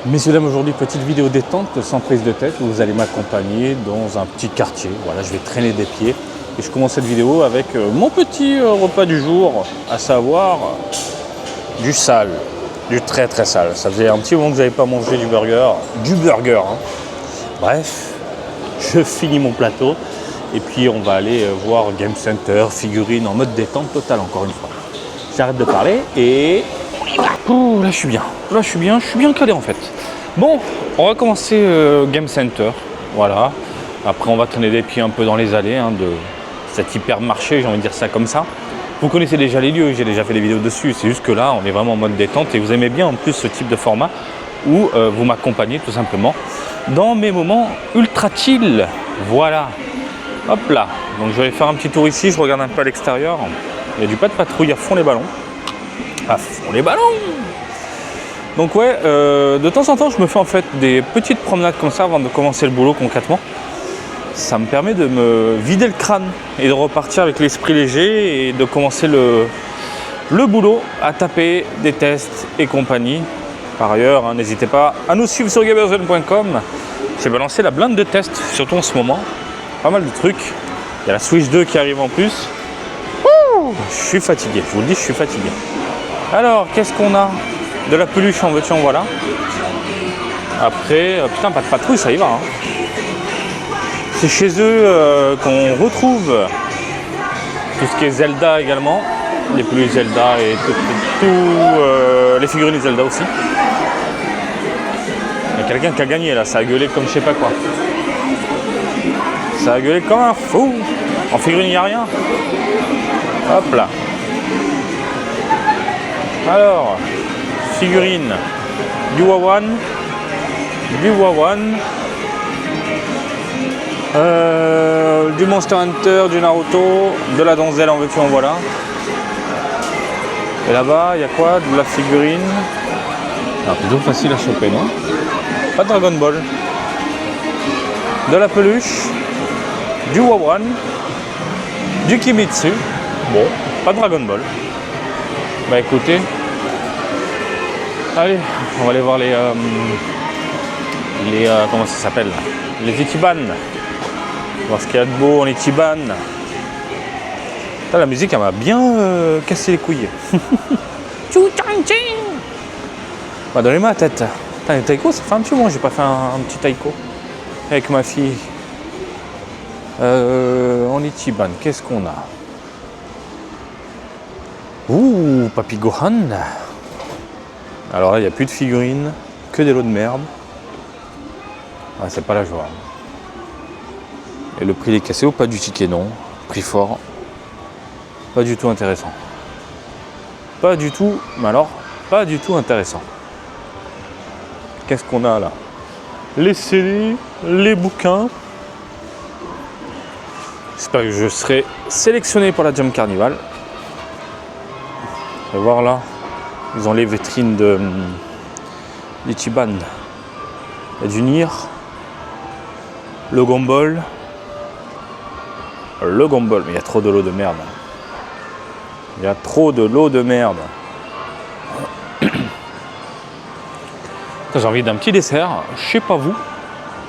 Messieurs, dames, aujourd'hui, petite vidéo détente sans prise de tête où vous allez m'accompagner dans un petit quartier. Voilà, je vais traîner des pieds et je commence cette vidéo avec mon petit repas du jour, à savoir du sale, du très très sale. Ça faisait un petit moment que je n'avais pas mangé du burger, hein. Bref, je finis mon plateau et puis on va aller voir Game Center, figurines en mode détente totale encore une fois. J'arrête de parler et on y va. Ouh, là je suis bien, je suis bien calé en fait. Bon, on va commencer Game Center, voilà. Après on va traîner des pieds un peu dans les allées de cet hypermarché, j'ai envie de dire ça comme ça. Vous connaissez déjà les lieux, j'ai déjà fait des vidéos dessus, c'est juste que là on est vraiment en mode détente et vous aimez bien en plus ce type de format où vous m'accompagnez tout simplement dans mes moments ultra chill, voilà. Hop là, donc je vais aller faire un petit tour ici, je regarde un peu à l'extérieur, il y a du pas de patrouille à fond les ballons. À fond les ballons. Donc ouais, de temps en temps je me fais en fait des petites promenades comme ça avant de commencer le boulot concrètement. Ça me permet de me vider le crâne et de repartir avec l'esprit léger et de commencer le boulot à taper des tests et compagnie. Par ailleurs, n'hésitez pas à nous suivre sur gamerzone.com. J'ai balancé la blinde de tests, surtout en ce moment. Pas mal de trucs. Il y a la Switch 2 qui arrive en plus. Ouh, je suis fatigué, je vous le dis, je suis fatigué. Alors, qu'est-ce qu'on a? De la peluche en veux-tu en voilà. Après, putain, pas de patrouille, ça y va. C'est chez eux qu'on retrouve tout ce qui est Zelda également. Les peluches Zelda et les figurines Zelda aussi. Il y a quelqu'un qui a gagné là, ça a gueulé comme je sais pas quoi. Ça a gueulé comme un fou. En figurine, il n'y a rien. Hop là. Alors, figurine du Wawan, du Monster Hunter, du Naruto, de la donzelle en veux-tu en voilà. Et là-bas, il y a quoi? De la figurine. Alors, plutôt facile à choper, non? Pas de Dragon Ball. De la peluche, du Wawan, du Kimetsu. Bon, pas de Dragon Ball. Bah écoutez, allez, on va aller voir les comment ça s'appelle, les Ichiban. Voir ce qu'il y a de beau en Ichiban. Putain, la musique elle m'a bien cassé les couilles. Bah donnez-moi la tête. Putain, les taïko, ça fait un petit moment que j'ai pas fait un petit taïko avec ma fille. En Ichiban, qu'est-ce qu'on a? Ouh, Papy Gohan. Alors là, il n'y a plus de figurines, que des lots de merde. Ah, c'est pas la joie. Et le prix est cassé ou pas du ticket, non. Prix fort. Pas du tout intéressant. Pas du tout, mais alors, pas du tout intéressant. Qu'est-ce qu'on a là? Les CD, les bouquins. J'espère que je serai sélectionné pour la Jump Carnival. On va voir là, ils ont les vitrines de l'Ichiban. Il y a du Nier, le Gumball, mais il y a trop de lots de merde. Il y a trop de lots de merde. J'ai envie d'un petit dessert, je sais pas vous,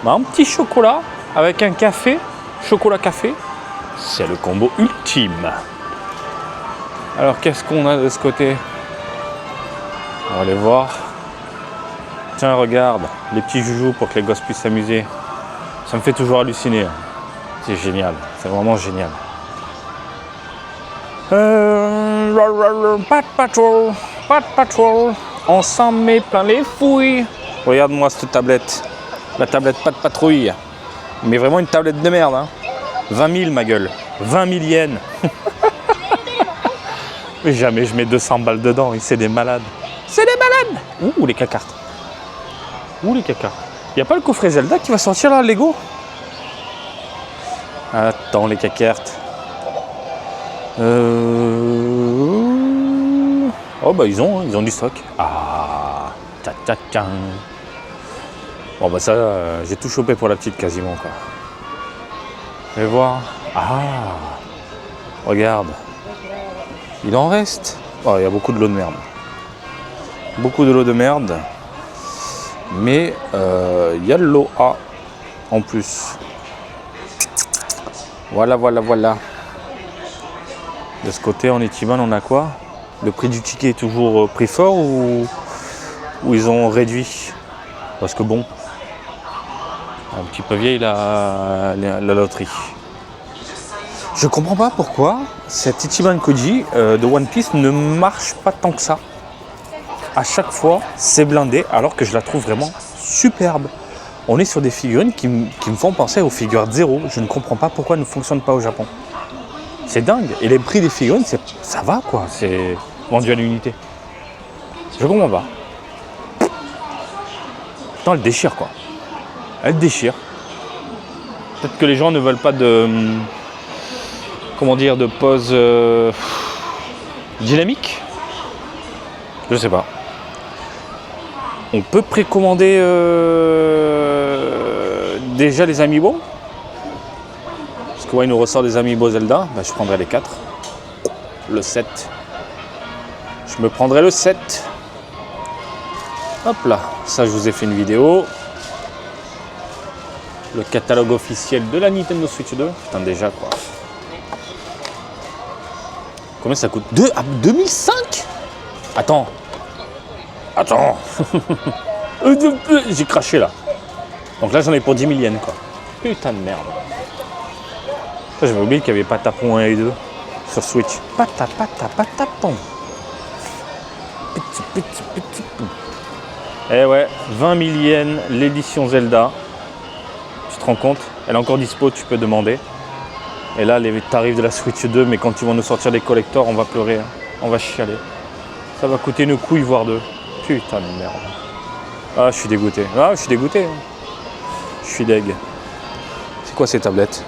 mais un petit chocolat avec un café, chocolat café, c'est le combo ultime. Alors qu'est-ce qu'on a de ce côté? On va aller voir. Tiens, regarde, les petits joujoux pour que les gosses puissent s'amuser. Ça me fait toujours halluciner. C'est génial, c'est vraiment génial. Pas de patrol. On s'en met plein les fouilles. Regarde-moi cette tablette. La tablette pas de patrouille. Mais vraiment une tablette de merde. 20 000 ma gueule. 20 000 yens. Mais jamais je mets 200 balles dedans, c'est des malades. C'est des malades. Ouh, les cacartes. Ouh, les cacartes. Y a pas le coffret Zelda qui va sortir là, Lego? Attends, les cacartes. Oh, bah ils ont du stock. Ah, tcha. Bon, bah ça, j'ai tout chopé pour la petite quasiment, quoi. Je vais voir. Ah, regarde. Il en reste. Oh, il y a beaucoup de lots de merde. Beaucoup de lots de merde. Mais il y a le lot A en plus. Voilà. De ce côté, en Etiban, on a quoi? Le prix du ticket est toujours prix fort ou ils ont réduit? Parce que bon, un petit peu vieille la loterie. Je comprends pas pourquoi cette Ichiban Koji de One Piece ne marche pas tant que ça. À chaque fois, c'est blindé alors que je la trouve vraiment superbe. On est sur des figurines qui me font penser aux figures Zero. Je ne comprends pas pourquoi elles ne fonctionnent pas au Japon. C'est dingue. Et les prix des figurines, ça va quoi. C'est vendu à l'unité. Je comprends pas. Putain, elle déchire quoi. Elle déchire. Peut-être que les gens ne veulent pas de... Comment dire, de pose dynamique. Je sais pas. On peut précommander déjà les amiibo. Parce que ouais, il nous ressort des amiibo Zelda. Bah, je prendrai les 4. Le 7. Je me prendrai le 7. Hop là. Ça, je vous ai fait une vidéo. Le catalogue officiel de la Nintendo Switch 2. Putain, déjà quoi. Combien ça coûte? 2005? Attends. J'ai craché là. Donc là, j'en ai pour 10 000 yens quoi. Putain de merde. J'avais oublié qu'il n'y avait pas Patapon 1 et 2 sur Switch. Patapon. Petit. Eh ouais, 20 000 yens, l'édition Zelda. Tu te rends compte? Elle est encore dispo, tu peux demander. Et là, les tarifs de la Switch 2, mais quand ils vont nous sortir des collectors, on va pleurer. Hein. On va chialer. Ça va coûter une couille, voire deux. Putain de merde. Ah, je suis dégoûté. Ah, je suis dégoûté. Je suis deg. C'est quoi ces tablettes?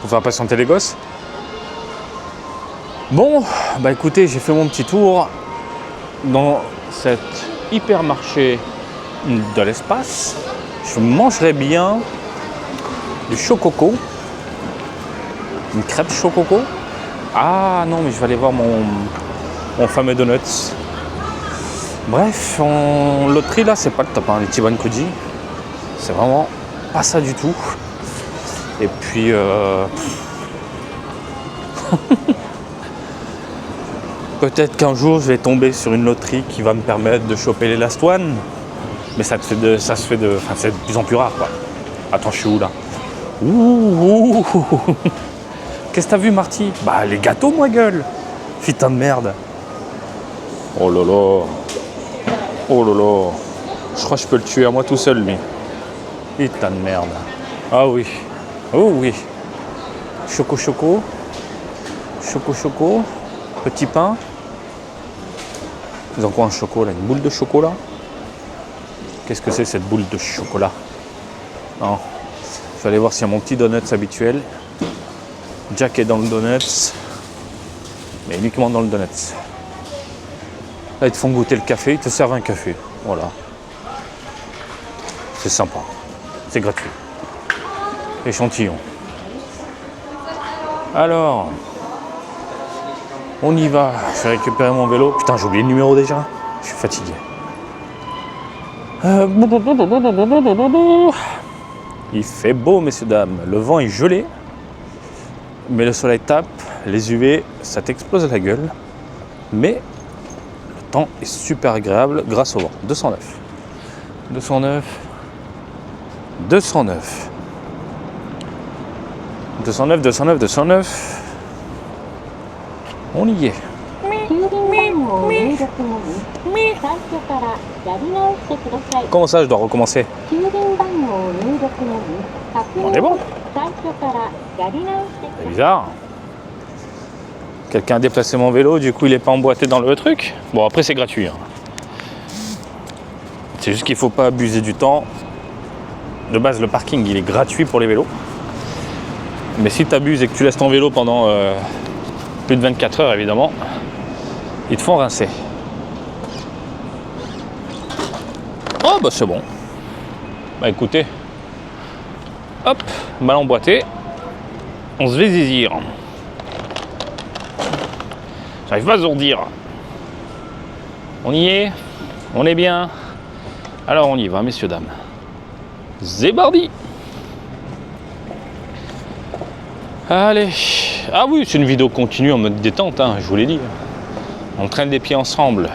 Pour faire patienter les gosses? Bon, bah écoutez, j'ai fait mon petit tour dans cet hypermarché de l'espace. Je mangerai bien du chococo. Une crêpe chococo. Ah non, mais je vais aller voir mon fameux donuts. Bref, en loterie là, c'est pas le top, hein, les Ichiban Koji. C'est vraiment pas ça du tout. Et puis, peut-être qu'un jour, je vais tomber sur une loterie qui va me permettre de choper les Last One. Mais c'est de plus en plus rare, quoi. Attends, je suis où là? Ouh. Qu'est-ce que t'as vu, Marty? Bah, les gâteaux, moi, gueule. Putain de merde. Oh là là. Je crois que je peux le tuer à moi tout seul, lui. Putain de merde. Ah oui. Oh oui. Choco. Petit pain. Ils ont quoi en chocolat? Une boule de chocolat? Qu'est-ce que c'est cette boule de chocolat? Non. Je vais aller voir s'il y a mon petit donuts habituel. Jack est dans le donuts. Mais uniquement dans le donuts. Là, ils te font goûter le café, ils te servent un café. Voilà. C'est sympa. C'est gratuit. Échantillon. Alors, on y va. Je vais récupérer mon vélo. Putain, j'ai oublié le numéro déjà. Je suis fatigué. Il fait beau, messieurs, dames. Le vent est gelé. Mais le soleil tape. Les UV, ça t'explose la gueule. Mais le temps est super agréable grâce au vent. 209. On y est. Comment ça, je dois recommencer? On est bon. C'est bizarre. Quelqu'un a déplacé mon vélo, du coup il n'est pas emboîté dans le truc. Bon, après c'est gratuit. Hein. C'est juste qu'il ne faut pas abuser du temps. De base, le parking il est gratuit pour les vélos. Mais si tu abuses et que tu laisses ton vélo pendant plus de 24 heures, évidemment, ils te font rincer. Oh, bah c'est bon. Bah écoutez, hop, mal emboîté. On se fait zizir. J'arrive pas à zourdir. On y est. On est bien. Alors on y va, messieurs, dames. Zébardi. Allez. Ah oui, c'est une vidéo continue en mode détente, hein, je vous l'ai dit. On traîne des pieds ensemble.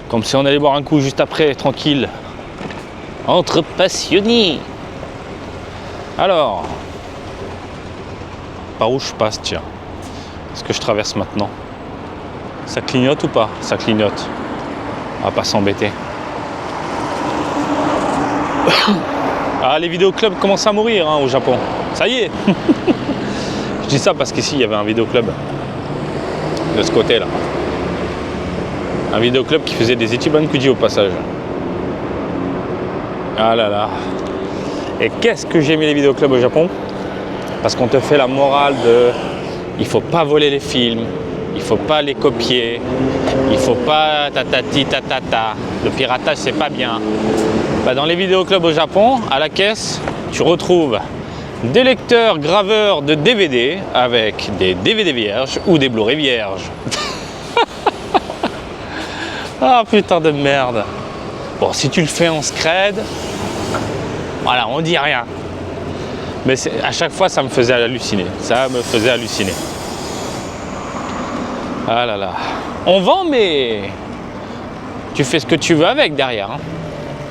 Comme si on allait boire un coup juste après, tranquille. Entre passionnés. Alors, par où je passe, tiens? Est-ce que je traverse maintenant? Ça clignote ou pas? Ça clignote. On va pas s'embêter. Ah, les vidéoclubs commencent à mourir hein, au Japon. Ça y est. Je dis ça parce qu'ici, il y avait un vidéoclub. De ce côté-là. Un vidéoclub qui faisait des Ichiban Kuji au passage. Ah là là. Et qu'est-ce que j'ai aimé les vidéoclubs au Japon? Parce qu'on te fait la morale de il faut pas voler les films, il faut pas les copier, il faut pas tatati tatata. Le piratage c'est pas bien. Bah, dans les vidéoclubs au Japon, à la caisse, tu retrouves des lecteurs graveurs de DVD avec des DVD vierges ou des Blu-ray vierges. Ah putain de merde. Bon, si tu le fais en scred, voilà, on dit rien. Mais à chaque fois, ça me faisait halluciner. Ça me faisait halluciner. Ah là là. On vend, mais tu fais ce que tu veux avec derrière. Hein.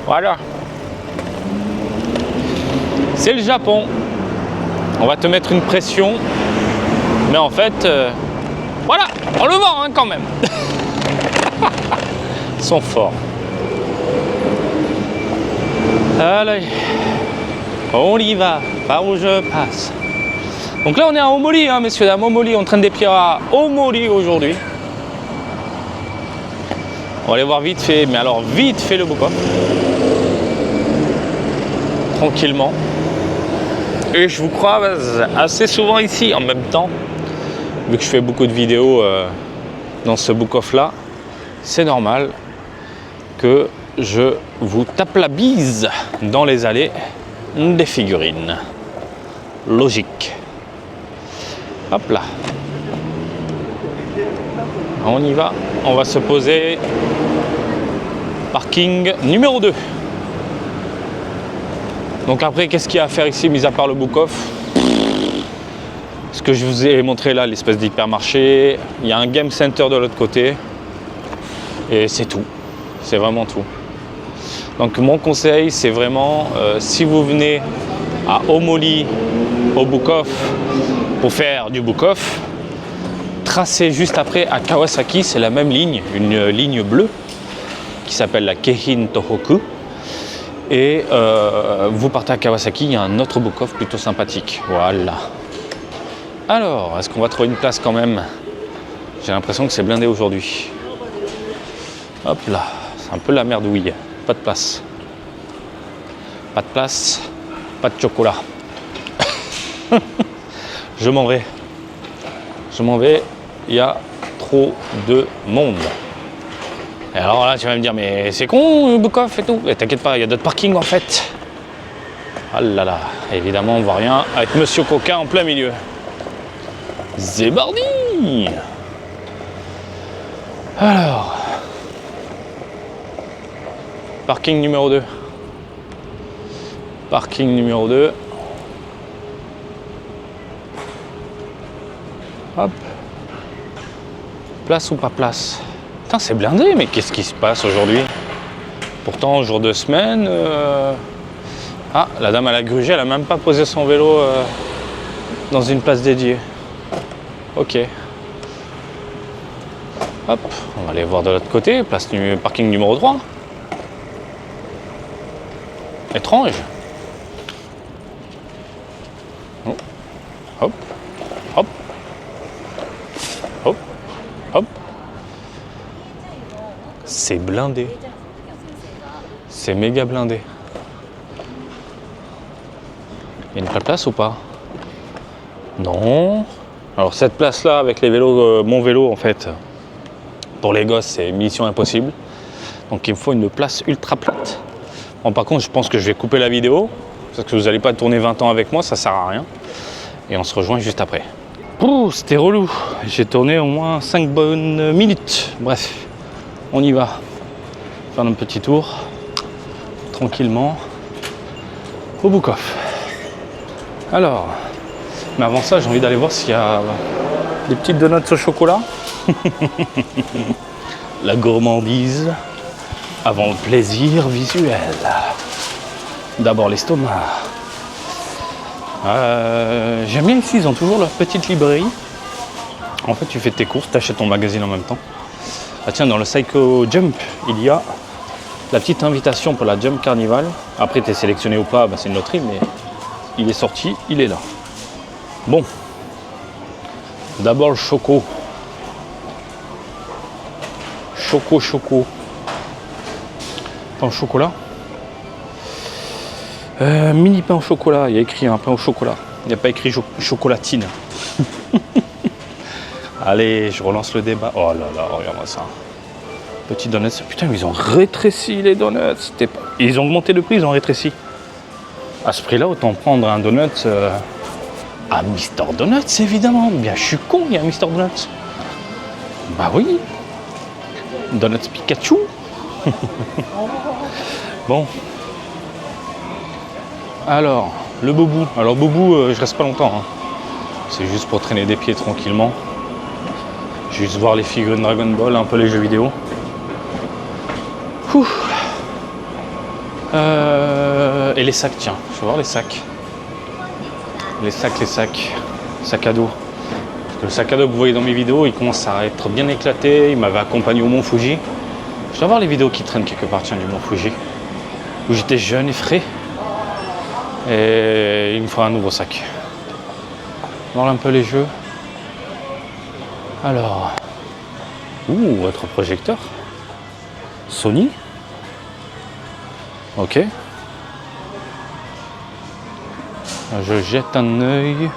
Voilà. C'est le Japon. On va te mettre une pression. Mais en fait, voilà, on le vend hein, quand même. Ils sont forts. Allez, on y va, par où je passe. Donc là on est à Omori, hein, messieurs, dames, Omori, on traîne des pieds à Omori aujourd'hui. On va aller voir vite fait, mais alors vite fait le Book-off. Tranquillement. Et je vous croise assez souvent ici en même temps, vu que je fais beaucoup de vidéos dans ce Book-off là, c'est normal que je vous tape la bise dans les allées des figurines. Logique. Hop là. On y va. On va se poser. Parking numéro 2. Donc après, qu'est-ce qu'il y a à faire ici, mis à part le Book-off? Ce que je vous ai montré là, l'espèce d'hypermarché. Il y a un game center de l'autre côté. Et c'est tout. C'est vraiment tout. Donc mon conseil, c'est vraiment, si vous venez à Omori, au Book-off, pour faire du Book-off, tracez juste après à Kawasaki, c'est la même ligne, une ligne bleue, qui s'appelle la Keihin Tohoku. Et vous partez à Kawasaki, il y a un autre Book-off plutôt sympathique. Voilà. Alors, est-ce qu'on va trouver une place quand même? J'ai l'impression que c'est blindé aujourd'hui. Hop là, c'est un peu la merdouille. Pas de place. Pas de place, pas de chocolat. Je m'en vais. Je m'en vais. Il y a trop de monde. Et alors là, tu vas me dire, mais c'est con, le Book-off et tout. Et t'inquiète pas, il y a d'autres parkings en fait. Ah là là, évidemment, on voit rien avec Monsieur Coca en plein milieu. Zébardi. Alors. Parking numéro 2. Parking numéro 2. Hop. Place ou pas place? Putain, c'est blindé, mais qu'est-ce qui se passe aujourd'hui? Pourtant, jour de semaine... Ah, la dame à la grugée, elle a même pas posé son vélo dans une place dédiée. Ok. Hop, on va aller voir de l'autre côté, parking numéro 3. Étrange. Oh. Hop, hop, hop, hop. C'est blindé. C'est méga blindé. Il y a une vraie place ou pas? Non. Alors cette place-là, avec les vélos, mon vélo en fait, pour les gosses, c'est mission impossible. Donc il me faut une place ultra plate. Bon, par contre, je pense que je vais couper la vidéo, parce que vous n'allez pas tourner 20 ans avec moi, ça sert à rien. Et on se rejoint juste après. Ouh, c'était relou. J'ai tourné au moins 5 bonnes minutes. Bref, on y va. Faire un petit tour. tranquillement au Book-Off. Alors, mais avant ça, j'ai envie d'aller voir s'il y a des petites donuts au chocolat. La gourmandise avant le plaisir visuel. D'abord l'estomac. J'aime bien ici, ils ont toujours leur petite librairie. En fait, tu fais tes courses, tu achètes ton magazine en même temps. Ah tiens, dans le Psycho Jump, il y a la petite invitation pour la Jump Carnival. Après, tu es sélectionné ou pas, c'est une loterie, mais il est sorti, il est là. Bon, d'abord le choco. Choco. Pain au chocolat. Mini pain au chocolat, il y a écrit un pain au chocolat. Il n'y a pas écrit chocolatine. Allez, je relance le débat. Oh là là, regarde-moi ça. Petit donuts. Putain, mais ils ont rétréci les donuts. Ils ont augmenté le prix, ils ont rétréci. À ce prix-là, autant prendre un donut à Mister Donuts, évidemment. Bien, je suis con, il y a Mister Donuts. Bah oui. Donuts Pikachu. Bon. Alors, le boubou. Alors, boubou, je reste pas longtemps. Hein. C'est juste pour traîner des pieds tranquillement. Juste voir les figurines Dragon Ball, un peu les jeux vidéo. Et les sacs, tiens, je vais voir les sacs. Les sacs. Sac à dos. Parce que le sac à dos que vous voyez dans mes vidéos, il commence à être bien éclaté. Il m'avait accompagné au Mont Fuji. Je dois voir les vidéos qui traînent quelque part, tiens, du Mont Fuji. Où j'étais jeune et frais. Et il me faut un nouveau sac. Voir un peu les jeux. Alors. Votre projecteur. Sony. Ok. Je jette un œil.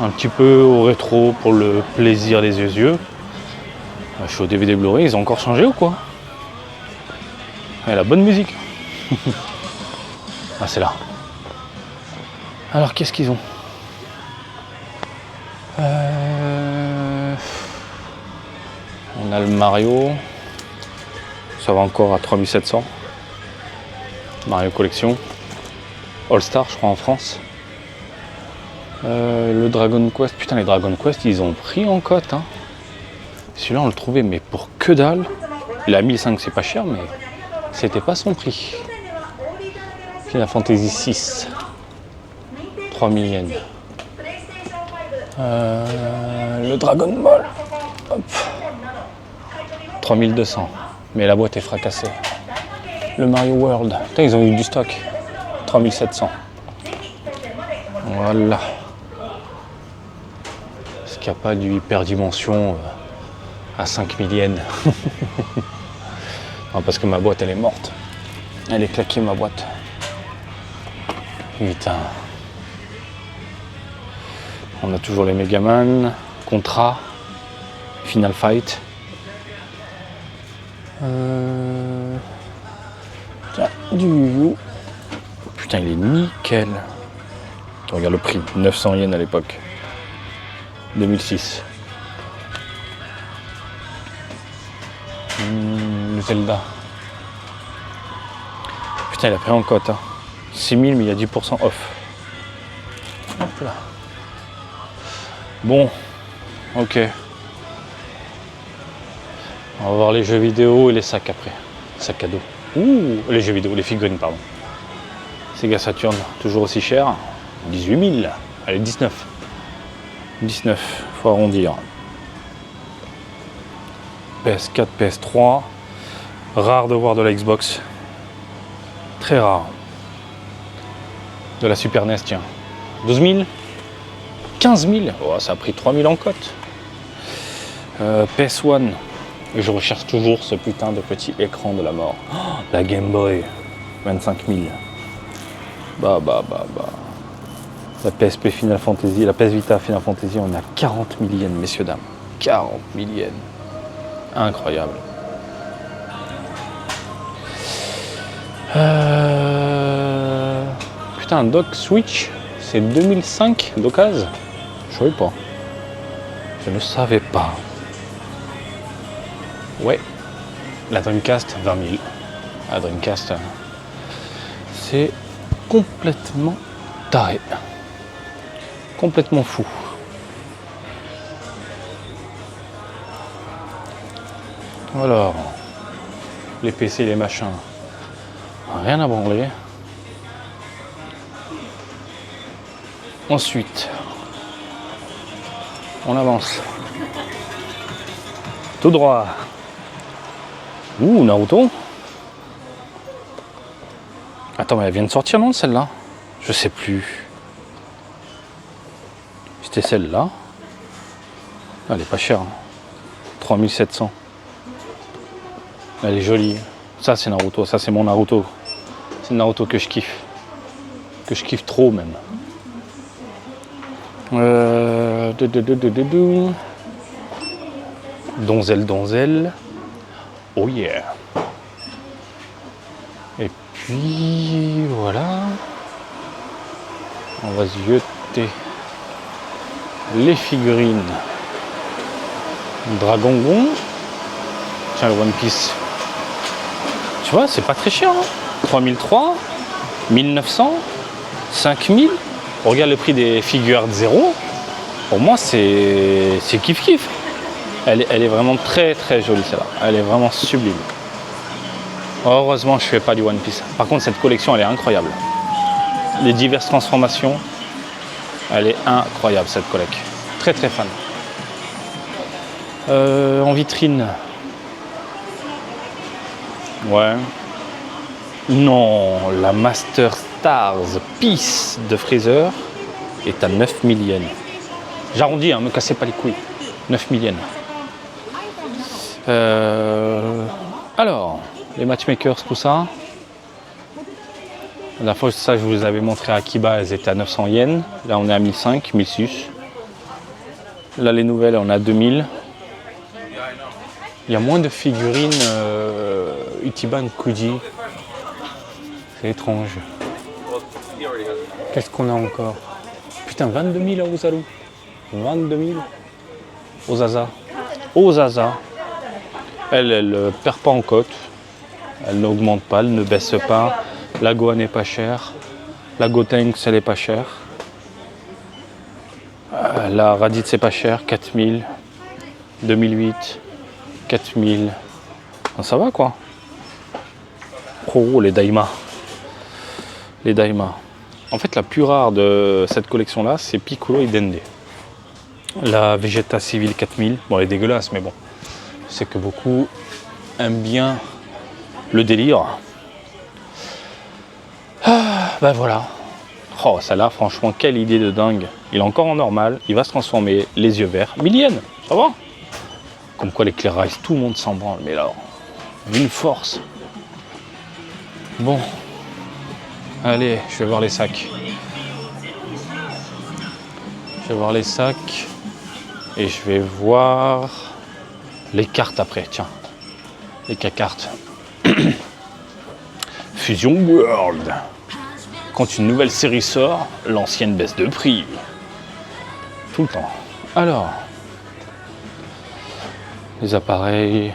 Un petit peu au rétro pour le plaisir des yeux. Je suis au DVD Blu-ray, ils ont encore changé ou quoi? La bonne musique. Ah, c'est là. Alors, qu'est-ce qu'ils ont? On a le Mario. Ça va encore à 3700. Mario Collection. All Star, je crois, en France. Le Dragon Quest. Putain, les Dragon Quest, ils ont pris en cote. Hein. Celui-là, on le trouvait, mais pour que dalle. La 1005, c'est pas cher, mais c'était pas son prix. Final Fantasy 6. 3000 yens. Le Dragon Ball. Hop. 3200. Mais la boîte est fracassée. Le Mario World. Putain, ils ont eu du stock. 3700. Voilà. Est-ce qu'il n'y a pas du hyperdimension à 5000 yens? Non, parce que ma boîte, elle est morte. Elle est claquée, ma boîte. Putain. On a toujours les Megaman, Contra, Final Fight. Tiens, du Yu. Putain, il est nickel. Regarde le prix, 900 yens à l'époque. 2006. Le Zelda. Putain, il a pris en cote. Hein. 6000, mais il y a 10% off. Hop là. Bon, ok. On va voir les jeux vidéo et les sacs après. Sacs à dos. Les jeux vidéo, les figurines, pardon. Sega Saturn, toujours aussi cher. 18 000. Allez, 19. 19, faut arrondir. PS4, PS3. Rare de voir de la Xbox. Très rare. De la Super NES, tiens. 12 000. 15 000. Oh, ça a pris 3 000 en cote. PS1. Et je recherche toujours ce putain de petit écran de la mort. Oh, la Game Boy. 25 000. Bah. La PSP Final Fantasy, la PS Vita Final Fantasy, on a 40 000 yens, messieurs, dames. 40 000 yens. Incroyable. Putain, un dock Switch, c'est 2005 d'occasion. Je savais pas. Je ne savais pas. Ouais. La Dreamcast, 20 000. La Dreamcast, c'est complètement taré. Complètement fou. Alors, les PC, les machins, rien à branler. Ensuite, on avance. Tout droit. Ouh, Naruto. Attends, mais elle vient de sortir, non, celle-là? Je sais plus. C'était celle-là. Elle est pas chère. 3700. Elle est jolie. Ça, c'est Naruto. Ça, c'est mon Naruto. C'est le Naruto que je kiffe. Que je kiffe trop, même. Donzelle. Oh yeah. Et puis voilà. On va se jeter les figurines. Dragon Ball. Tiens, le One Piece. Tu vois, c'est pas très cher. Hein. 3003, 1900, 5000. Regarde le prix des figures de 0. Pour moi, c'est kiff-kiff. Elle est vraiment très très jolie celle-là. Elle est vraiment sublime. Heureusement, je fais pas du One Piece. Par contre, cette collection, elle est incroyable. Les diverses transformations, elle est incroyable cette collection. Très très fan. En vitrine. Ouais. Non, la Master Stars Peace de Freezer est à 9000 yens. J'arrondis, hein, me cassez pas les couilles. 9000 yens. Alors, les matchmakers, tout ça. La fois ça, je vous avais montré à Akiba, elles étaient à 900 yens. Là, on est à 1005, 1006. Là, les nouvelles, on est à 2000. Il y a moins de figurines Ichiban Kuji. C'est étrange. Qu'est-ce qu'on a encore? Putain, 22 000 à Ozaru. 22 000. Ozaza. Ozaza. Elle perd pas en cote. Elle n'augmente pas, elle ne baisse pas. La Gohan n'est pas chère. La Gotenks, elle est pas chère. La Raditz, c'est pas cher. 4000. 2008. 4000. Ça va quoi. Oh, les Daima. Les Daima. En fait, la plus rare de cette collection-là, c'est Piccolo et Dende. La Vegeta Civil 4000. Bon, elle est dégueulasse, mais bon. Je sais que beaucoup aiment bien le délire. Ah, ben voilà. Oh, celle-là, franchement, quelle idée de dingue. Il est encore en normal. Il va se transformer les yeux verts. 1000 yens, ça va. Comme quoi l'éclairage, tout le monde s'en branle. Mais là, d'une force. Bon. Allez, je vais voir les sacs. Je vais voir les sacs. Et je vais voir les cartes après. Tiens. Les cartes. Fusion World. Quand une nouvelle série sort, l'ancienne baisse de prix. Tout le temps. Alors. Les appareils.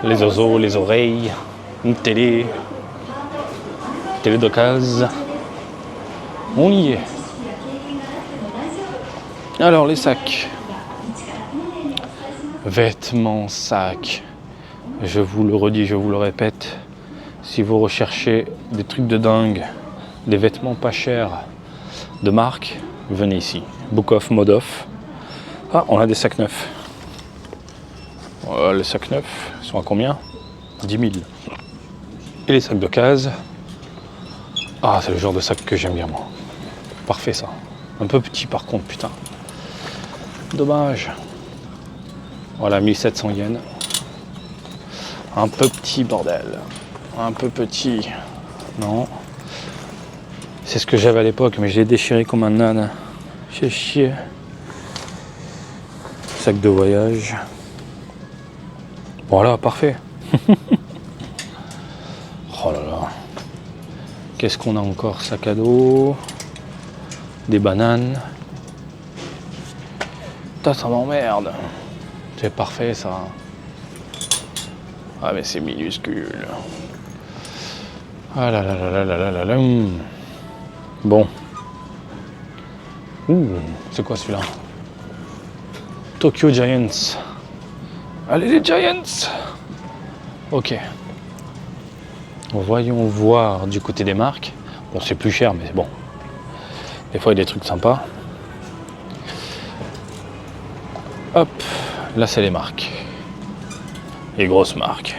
Les oiseaux, les oreilles. Une télé. Télé d'occasion. On y est. Alors les sacs. Vêtements, sacs. Je vous le redis, je vous le répète. Si vous recherchez des trucs de dingue, des vêtements pas chers de marque, venez ici. Book Off, Mode Off. Ah, on a des sacs neufs. Les sacs neufs sont à combien? 10 000. Et les sacs d'occasion. Ah, c'est le genre de sac que j'aime bien, moi. Parfait, ça. Un peu petit, par contre, putain. Dommage. Voilà, 1700 yens. Un peu petit, bordel. Un peu petit. Non. C'est ce que j'avais à l'époque, mais je l'ai déchiré comme un âne. J'ai chier. Sac de voyage. Voilà, parfait. Oh là là. Qu'est-ce qu'on a encore? Sac à dos. Des bananes. Putain, ça m'emmerde. C'est parfait, ça. Ah mais c'est minuscule. Ah là là là là là là là là. Bon. Ouh, c'est quoi celui-là? Tokyo Giants. Allez les Giants! Ok. Voyons voir du côté des marques. Bon, c'est plus cher, mais bon. Des fois, il y a des trucs sympas. Hop, là, c'est les marques. Les grosses marques.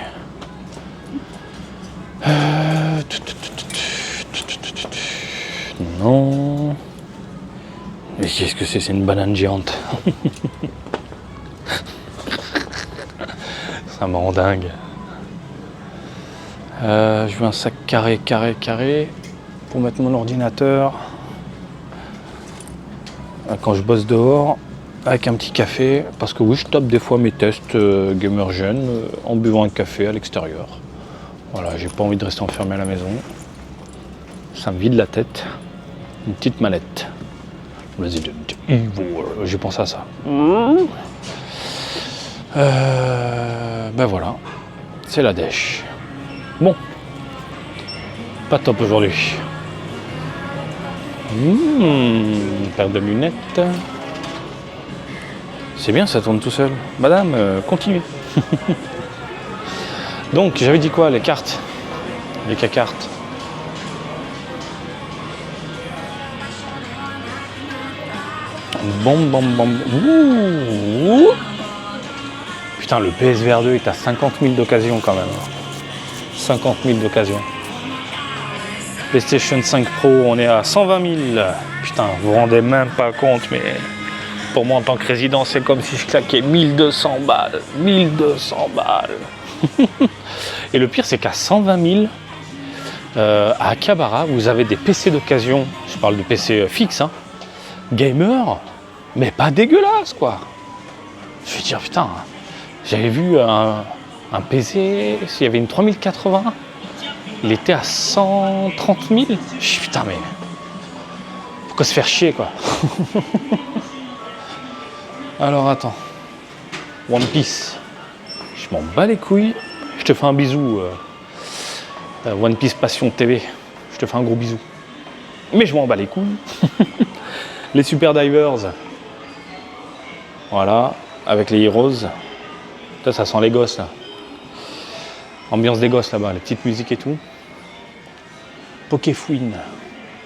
Non. Mais qu'est-ce que c'est? C'est une banane géante. Ça me rend dingue. Je veux un sac carré pour mettre mon ordinateur quand je bosse dehors avec un petit café, parce que oui, je tape des fois mes tests gamer jeune en buvant un café à l'extérieur. Voilà, j'ai pas envie de rester enfermé à la maison, ça me vide la tête. Une petite manette Resident Evil, j'ai pensé à ça. Ben voilà, c'est la dèche. Bon, pas top aujourd'hui. Une paire de lunettes. C'est bien, ça tourne tout seul. Madame, continuez. Donc, j'avais dit quoi? Les cartes. Les cartes. Bon. Ouh. Putain, le PSVR 2 est à 50 000 d'occasion quand même. 50 000 d'occasion. PlayStation 5 Pro, on est à 120 000. Putain, vous vous rendez même pas compte, mais pour moi en tant que résident, c'est comme si je claquais 1200 balles. 1200 balles. Et le pire, c'est qu'à 120 000, à Akihabara, vous avez des PC d'occasion. Je parle de PC fixe, hein. Gamer, mais pas dégueulasse, quoi. Je veux dire, putain, j'avais vu un PC, s'il y avait une 3080, il était à 130 000. Je dis, putain, mais pourquoi se faire chier, quoi. Alors, attends. One Piece. Je m'en bats les couilles. Je te fais un bisou. One Piece Passion TV. Je te fais un gros bisou. Mais je m'en bats les couilles. Les Super Divers. Voilà. Avec les Heroes. Ça sent les gosses, là. Ambiance des gosses, là-bas. Les petites musiques et tout. Pokéfouine.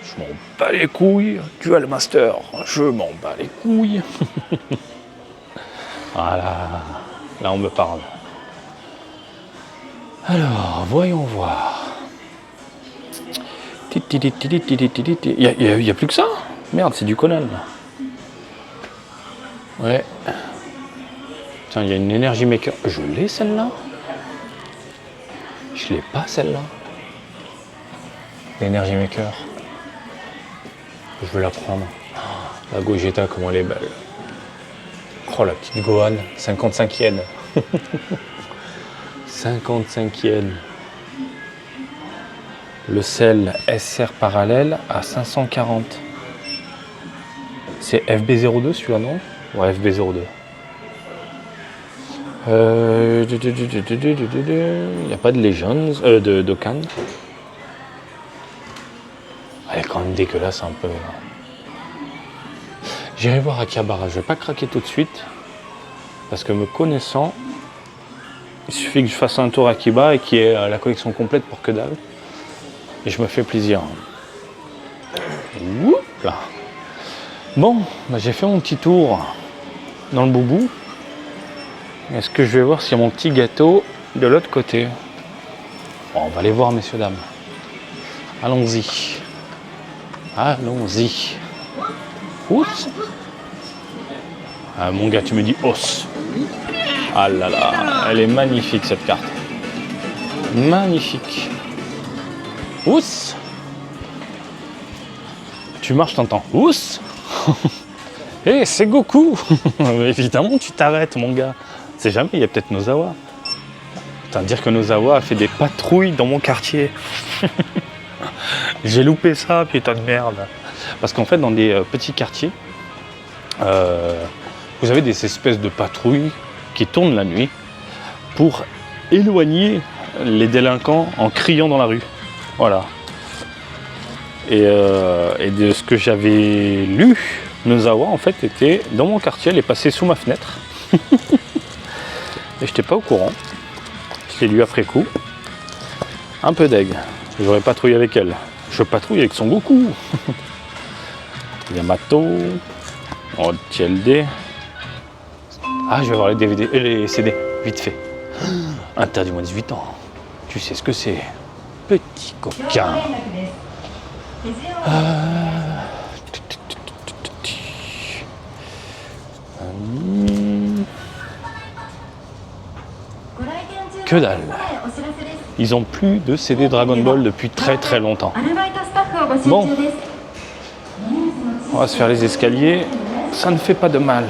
Je m'en bats les couilles. Dual Master. Je m'en bats les couilles. Voilà. Là, on me parle. Alors, voyons voir. Il y a plus que ça? Merde, c'est du Conan. Ouais. Tiens, il y a une Energy Maker. Je l'ai, celle-là? Je l'ai pas, celle-là. L'Energy Maker. Je veux la prendre. La Gogeta, comment elle est belle. Oh, la petite Gohan. 55 yens. 55 yens. Le sel SR parallèle à 540. C'est FB02 celui-là, non? Ouais, FB02. Il n'y a pas de Legends, de Dokkan. Elle est quand même dégueulasse un peu. J'irai voir Akihabara, je vais pas craquer tout de suite. Parce que me connaissant, il suffit que je fasse un tour à Akiba et qu'il y ait la collection complète pour que dalle. Et je me fais plaisir. Oups là. Bon, bah j'ai fait mon petit tour dans le boubou. Est-ce que je vais voir s'il y a mon petit gâteau de l'autre côté? Bon, on va aller voir, messieurs, dames. Allons-y. Allons-y. Oups. Ah, mon gars, tu me dis os. Ah là là, elle est magnifique cette carte. Magnifique. Oups. Tu marches, t'entends. Oups. Hé, c'est Goku. Évidemment, tu t'arrêtes, mon gars. C'est jamais, il y a peut-être Nozawa. Putain, dire que Nozawa a fait des patrouilles dans mon quartier. J'ai loupé ça, putain de merde. Parce qu'en fait, dans des petits quartiers, vous avez des espèces de patrouilles qui tournent la nuit pour éloigner les délinquants en criant dans la rue. Voilà. Et de ce que j'avais lu, Nozawa en fait était dans mon quartier, elle est passée sous ma fenêtre. Et j'étais pas au courant. Je l'ai lu après coup. Un peu deg. J'aurais patrouillé avec elle. Je patrouille avec Son Goku. Yamato. Oh, TLD. Ah, je vais voir les DVD et les CD, vite fait. Interdit moins de 18 ans. Tu sais ce que c'est. Petit coquin. Que dalle. Ils ont plus de CD Dragon Ball depuis très très longtemps. Bon, on va se faire les escaliers. Ça ne fait pas de mal.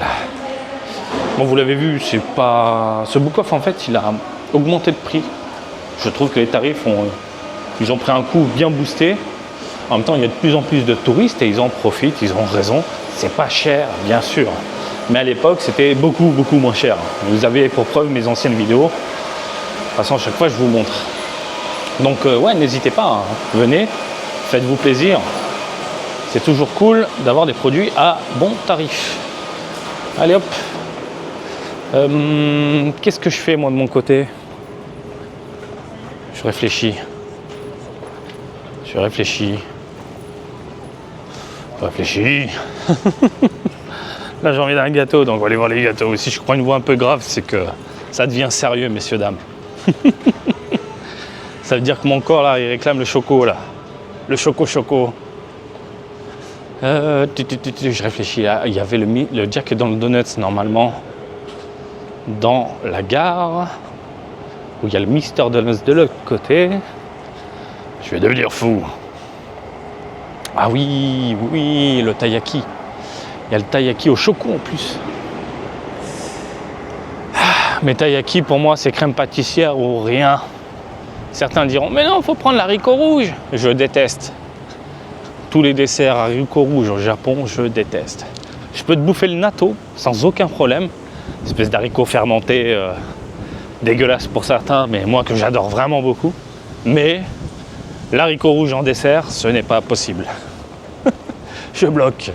Bon, vous l'avez vu, c'est pas... Ce Book-Off, en fait, il a augmenté de prix. Je trouve que les tarifs ils ont pris un coup bien boosté. En même temps, il y a de plus en plus de touristes et ils en profitent, ils ont raison. C'est pas cher, bien sûr. Mais à l'époque, c'était beaucoup, beaucoup moins cher. Vous avez pour preuve mes anciennes vidéos. De toute façon, à chaque fois, je vous montre. Donc, ouais, n'hésitez pas. Hein. Venez, faites-vous plaisir. C'est toujours cool d'avoir des produits à bon tarif. Allez, hop. Qu'est-ce que je fais, moi, de mon côté? Je réfléchis. Là, j'ai envie d'un gâteau, donc on va aller voir les gâteaux. Si je prends une voix un peu grave, c'est que ça devient sérieux, messieurs, dames. Ça veut dire que mon corps, là, il réclame le choco, là. Le choco. Je réfléchis, là. Il y avait le Jack dans le Donuts, normalement, dans la gare, où il y a le Mister Donuts de l'autre côté. Je vais devenir fou. Ah oui, le taiyaki. Il y a le taiyaki au choco en plus. Mais taiyaki, pour moi, c'est crème pâtissière ou rien. Certains diront, mais non, il faut prendre l'haricot rouge. Je déteste. Tous les desserts haricots rouges au Japon, je déteste. Je peux te bouffer le natto sans aucun problème. Espèce d'haricot fermenté, dégueulasse pour certains, mais moi que j'adore vraiment beaucoup. Mais l'haricot rouge en dessert, ce n'est pas possible. Je bloque.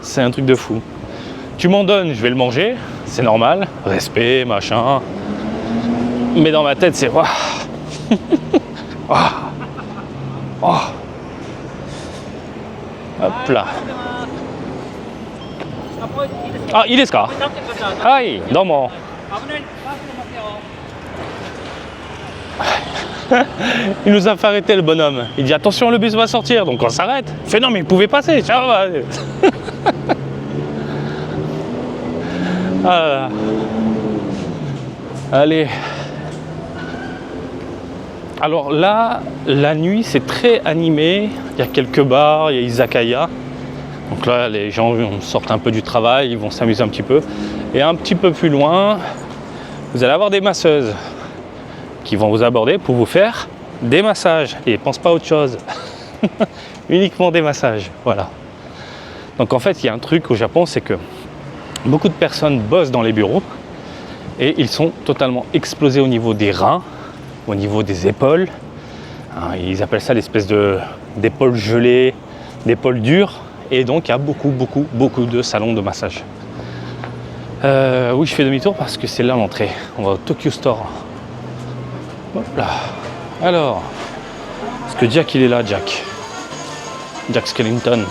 C'est un truc de fou. Tu m'en donnes, je vais le manger, c'est normal. Respect, machin. Mais dans ma tête, c'est... Oh. Hop là. Ah, il est ce cas. Hi, domo. Il nous a fait arrêter, le bonhomme. Il dit attention, le bus va sortir, donc on s'arrête. Il fait non, mais il pouvait passer. Ah. Allez. Alors là, la nuit, c'est très animé. Il y a quelques bars, il y a izakaya. Donc là, les gens sortent un peu du travail, ils vont s'amuser un petit peu. Et un petit peu plus loin, vous allez avoir des masseuses qui vont vous aborder pour vous faire des massages. Et pense pas à autre chose. Uniquement des massages, voilà. Donc en fait, il y a un truc au Japon, c'est que beaucoup de personnes bossent dans les bureaux et ils sont totalement explosés au niveau des reins, au niveau des épaules. Ils appellent ça l'espèce d'épaule gelée, d'épaule dure. Et donc, il y a beaucoup de salons de massage. Oui, je fais demi-tour parce que c'est là l'entrée. On va au Tokyo Store. Hop là. Alors, est-ce que Jack, il est là, Jack Skellington.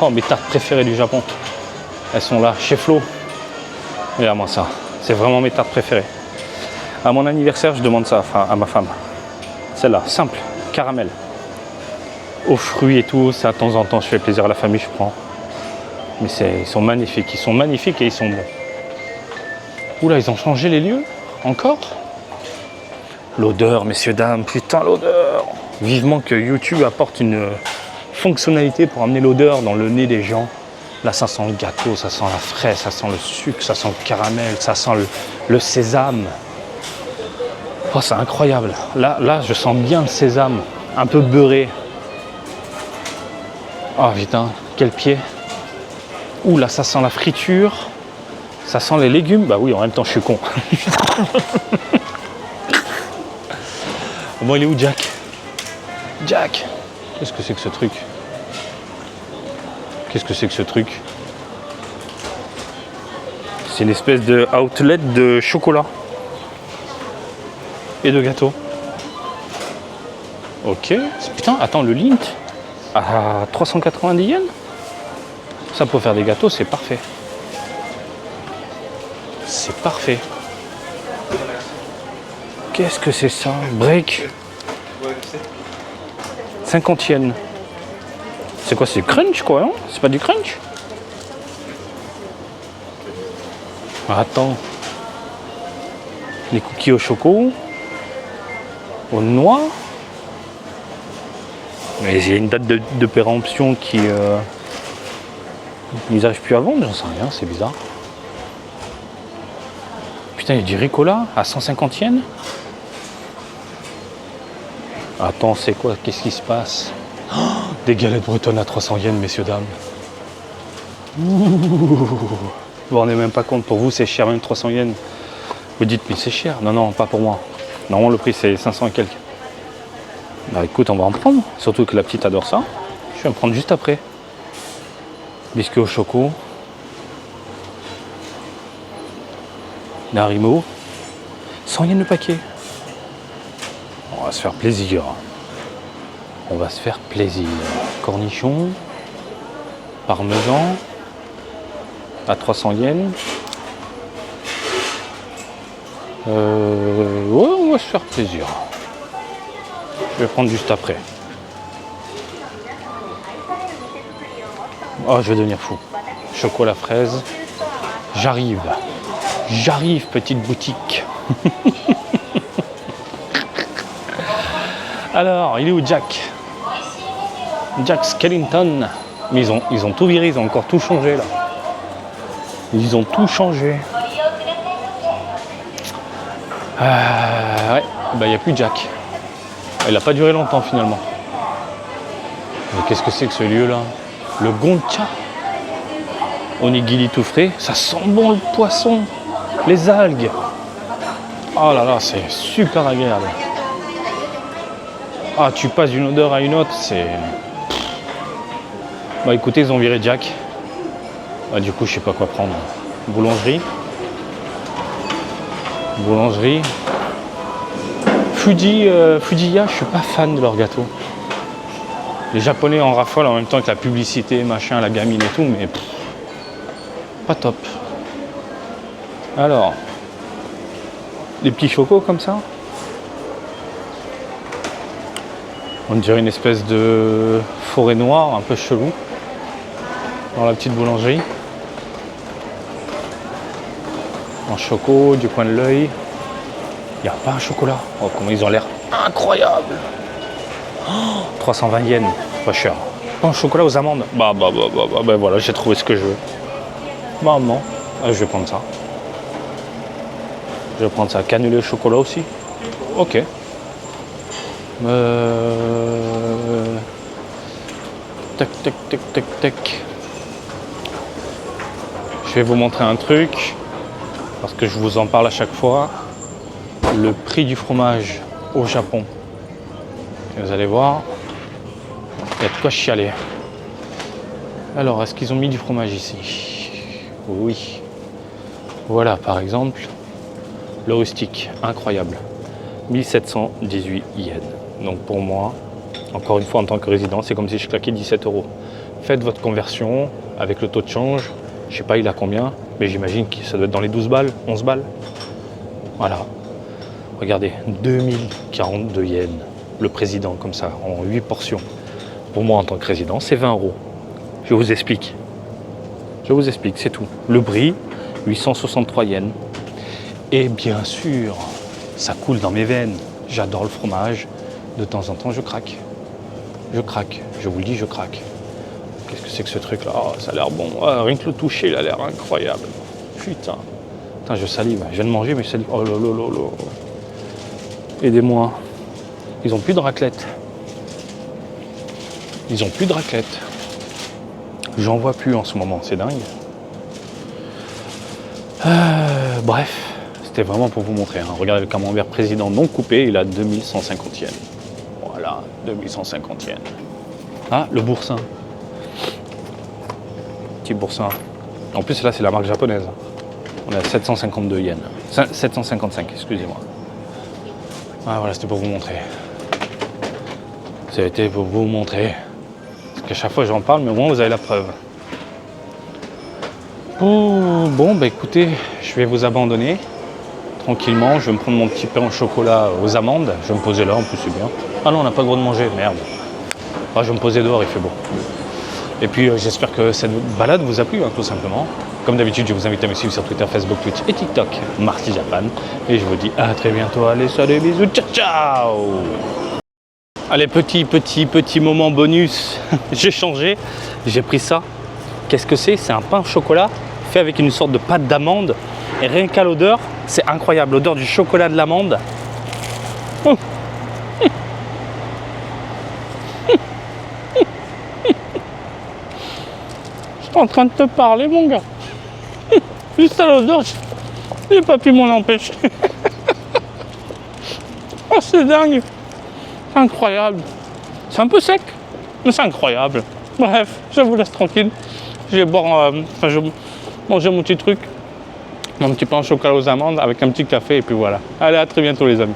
Oh, mes tartes préférées du Japon. Elles sont là, chez Flo. Regarde-moi ça. C'est vraiment mes tartes préférées. À mon anniversaire, je demande ça à ma femme. Celle-là, simple, caramel. Aux fruits et tout, ça de temps en temps, je fais plaisir à la famille, je prends. Mais ils sont magnifiques et ils sont bons. Oula, ils ont changé les lieux? Encore? L'odeur, messieurs, dames, putain, l'odeur! Vivement que YouTube apporte une fonctionnalité pour amener l'odeur dans le nez des gens. Là, ça sent le gâteau, ça sent la fraise, ça sent le sucre, ça sent le caramel, ça sent le sésame. Oh, c'est incroyable. Là, je sens bien le sésame, un peu beurré. Oh putain, quel pied. Ouh là, ça sent la friture. Ça sent les légumes. Bah oui, en même temps, je suis con. Bon, il est où Jack? Jack! Qu'est-ce que c'est que ce truc? Qu'est-ce que c'est que ce truc? C'est une espèce de outlet de chocolat. Et de gâteaux. Ok. Putain, attends, le Lindt à 390 yens? Ça pour faire des gâteaux, c'est parfait. C'est parfait. Qu'est-ce que c'est ça? Break. 50 yens. C'est quoi? C'est crunch quoi, non? C'est pas du crunch? Attends. Les cookies au choco. Aux noix. Mais il y a une date de péremption qui... ils n'arrivent plus à vendre, j'en sais rien, c'est bizarre. Putain, il y a du Ricola à 150 yens. Attends, c'est quoi? Qu'est-ce qui se passe? Oh, des galettes bretonnes à 300 yens, messieurs, dames. Vous vous rendez même pas compte, pour vous c'est cher, même 300 yens. Vous dites, mais c'est cher. Non, non, pas pour moi. Normalement, le prix c'est 500 et quelques. Bah écoute, on va en prendre. Surtout que la petite adore ça. Je vais en prendre juste après. Biscuits au choco. Narimo. 100 yens le paquet. On va se faire plaisir. On va se faire plaisir. Cornichons. Parmesan. À 300 yens. Ouais, on va se faire plaisir. Je vais prendre juste après. Oh, je vais devenir fou. Chocolat fraise. J'arrive. J'arrive, petite boutique. Alors, il est où Jack? Jack Skellington. Mais ils ont tout viré, ils ont encore tout changé là. Ils ont tout changé. Ouais, bah il n'y a plus Jack. Il n'a pas duré longtemps finalement. Mais qu'est-ce que c'est que ce lieu là? Le Goncha. Onigiri tout frais. Ça sent bon le poisson. Les algues. Oh là là, c'est super agréable. Ah, tu passes d'une odeur à une autre, c'est... Bah écoutez, ils ont viré Jack. Bah, du coup, je sais pas quoi prendre. Boulangerie. Boulangerie. Fujiya, je suis pas fan de leur gâteau. Les Japonais en raffolent en même temps que la publicité, machin, la gamine et tout, mais pas top. Alors, des petits chocos comme ça. On dirait une espèce de forêt noire, un peu chelou, dans la petite boulangerie. En choco, du coin de l'œil. Il n'y a pas un chocolat. Oh, comment ils ont l'air incroyables. Oh, 320 yens, pas cher. Pas un chocolat aux amandes. Bah voilà, j'ai trouvé ce que je veux. Maman, je vais prendre ça. Je vais prendre ça. Cannelé au chocolat aussi. Ok. Tac, tac, tac, tac, tac. Je vais vous montrer un truc, parce que je vous en parle à chaque fois. Le prix du fromage au Japon. Et vous allez voir, il y a de quoi chialer. Alors, est-ce qu'ils ont mis du fromage ici? Oui. Voilà, par exemple, le rustique, incroyable. 1718 yens. Donc pour moi, encore une fois en tant que résident, c'est comme si je claquais 17 €. Faites votre conversion avec le taux de change. Je sais pas il a combien, mais j'imagine que ça doit être dans les 12 balles, 11 balles. Voilà. Regardez, 2042 yens. Le président, comme ça, en 8 portions. Pour moi, en tant que résident, c'est 20 €. Je vous explique. Je vous explique, c'est tout. Le brie, 863 yens. Et bien sûr, ça coule dans mes veines. J'adore le fromage. De temps en temps, je craque. Je craque. Je vous le dis, je craque. Qu'est-ce que c'est que ce truc-là? Oh, ça a l'air bon. Oh, rien que le toucher, il a l'air incroyable. Putain. Putain, je salive. Je viens de manger, mais je salive. Oh là là là là. Aidez-moi. Ils ont plus de raclette. Ils ont plus de raclette. J'en vois plus en ce moment. C'est dingue. Bref. c'était vraiment pour vous montrer. Hein. Regardez le camembert président non coupé, il a 2150 yens. Voilà, 2150 yens. Ah, le boursin. Petit boursin. En plus, là, c'est la marque japonaise. On a 752 yens. 755, excusez-moi. Ah, voilà, c'était pour vous montrer. C'était pour vous montrer. Parce qu'à chaque fois, j'en parle, mais au moins, vous avez la preuve. Oh, bon, bah écoutez, je vais vous abandonner. Tranquillement, je vais me prendre mon petit pain au chocolat aux amandes. Je vais me poser là, en plus, c'est bien. Ah non, on n'a pas le droit de manger, merde. Ah, je vais me poser dehors, il fait beau. Et puis j'espère que cette balade vous a plu, hein, tout simplement. Comme d'habitude, je vous invite à me suivre sur Twitter, Facebook, Twitch et TikTok, Marty Japan. Et je vous dis à très bientôt. Allez, salut, bisous, ciao, ciao. Allez, petit moment bonus. J'ai changé, j'ai pris ça. Qu'est-ce que c'est? C'est un pain au chocolat fait avec une sorte de pâte d'amande. Et rien qu'à l'odeur, c'est incroyable. L'odeur du chocolat de l'amande. En train de te parler, mon gars. Juste à l'odeur, j'ai pas pu m'en empêcher. Oh, c'est dingue. C'est incroyable. C'est un peu sec, mais c'est incroyable. Bref, je vous laisse tranquille. Je vais boire, je vais manger mon petit truc, mon petit pain au chocolat aux amandes avec un petit café et puis voilà. Allez, à très bientôt les amis.